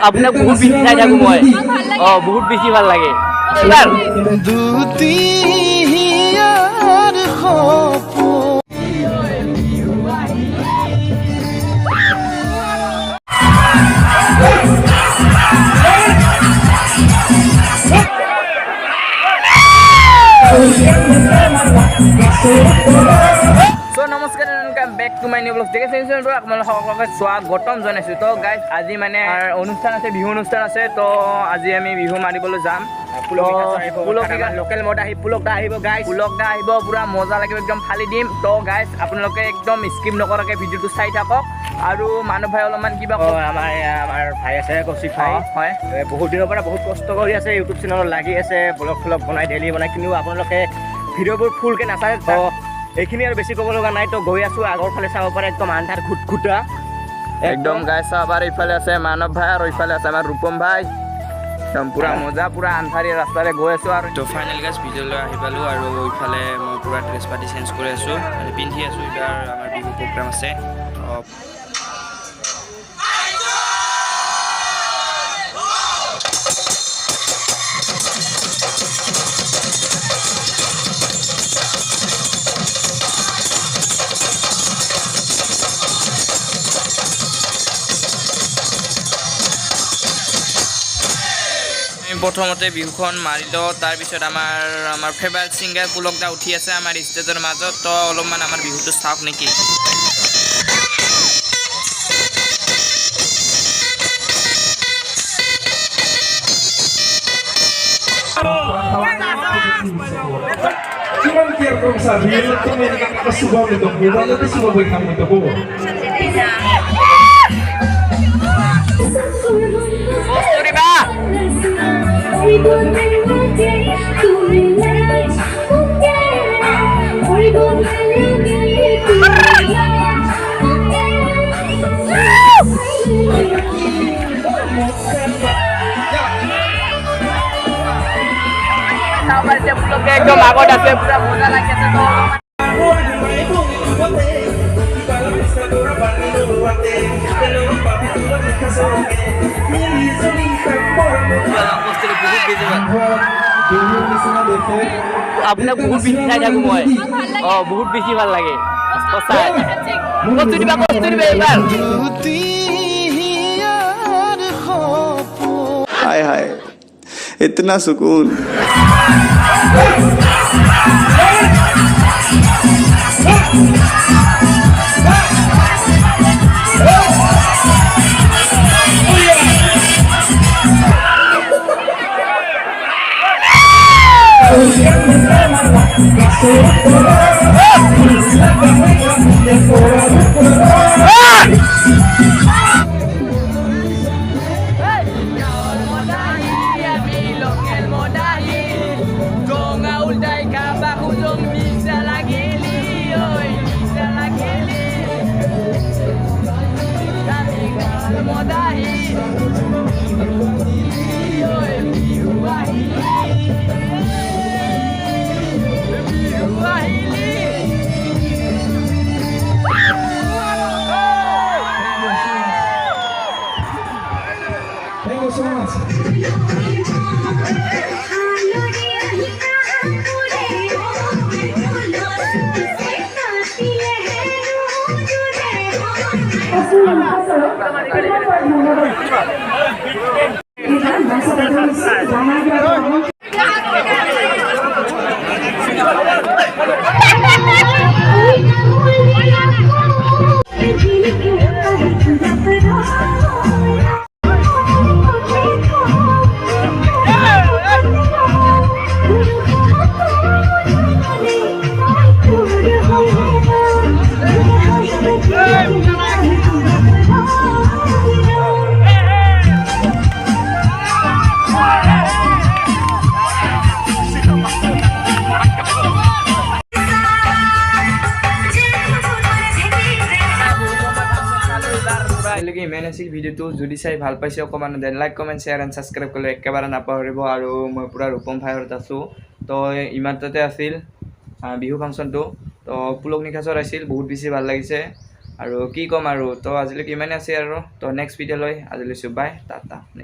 আপোনাক বহুত বেছি চাই থাকোঁ মই বহুত বেছি ভাল লাগে So নমস্কাৰ and back to my new blog দেখে চেঞ্চনটো আপোনালোক সকলোকে স্বাগতম জনাইছোঁ তো গাইজ আজি মানে অনুষ্ঠান আছে বিহু অনুষ্ঠান আছে তো আজি আমি বিহু মাৰিবলৈ যাম লোকেল মদ আহি পুলক দা আহিব গাইজ পুলক দা আহিব পুৰা মজা লাগিব একদম ফালি দিম তো গাইজ আপোনালোকে একদম স্কিপ নকৰাকৈ ভিডিঅ'টো চাই থাকক আৰু মানুহ ভাই অলপমান কিবা আমাৰ ভাই আছে কৌশিক ভাই হয় বহুত দিনৰ পৰা বহুত কষ্ট কৰি আছে ইউটিউব চেনেলত লাগি আছে ব্লগ ফ্লগ বনাই ডেইলি বনাই কিন্তু আপোনালোকে ভিডিঅ'বোৰ ফুলকৈ নাচায় তো এইখিনি আৰু বেছি ক'ব লগা নাই তো গৈ আছোঁ আগৰ ফালে চাব পাৰে একদম আন্ধাৰ ঘুটঘুটা একদম গাইজ চাবাৰ ইফালে আছে মানৱ ভাই আৰু ইফালে আছে আমাৰ ৰূপম ভাই একদম পুৰা মজা পুৰা আন্ধাৰীয়া ৰাস্তাৰে গৈ আছোঁ আৰু তো ফাইনেল গাইজ ভিডিঅ'লৈ আহি পালোঁ আৰু ইফালে মই পুৰা ড্ৰেছ পাতি চেঞ্জ কৰি আছোঁ মানে পিন্ধি আছোঁ এইবাৰ আমাৰ বিহু প্ৰগ্ৰাম আছে প্ৰথমতে বিহুখন মাৰি লওঁ তাৰপিছত আমাৰ ফেভাৰেট ছিংগাৰ পুলক দা উঠি আছে আমাৰ ষ্টেজৰ মাজত তো অলপমান আমাৰ বিহুটো চাওক নেকি Cuman biar kau sabi, kau mereka kasubang itu, kita nanti semua berkamu itu kau. Sabar dia pulang ekdom আগত আছে পুৰা মজা লাগি আছে তো আপোনাক বহুত বেছি চাই থাকোঁ মই বহুত বেছি ভাল লাগে সঁচাই কষ্ট দিবা এইবাৰ हाय हाय इतना सुकून Thank you so much. ইমান আছিল ভিডিঅ'টো যদি চাই ভাল পাইছে অকণমান then like comment share and subscribe কৰিলে একেবাৰে নাপাহৰিব আৰু মই পূৰা ৰূপম ভাইৰত আছোঁ তো ইমানতে আছিল বিহু ফাংচনটো তো পুলক নিশাচৰ আছিল বহুত বেছি ভাল লাগিছে আৰু কি ক'ম আৰু তো আজিলৈকে ইমানে আছে আৰু তো নেক্সট ভিডিঅ'লৈ আজিলৈ বাই টাটা।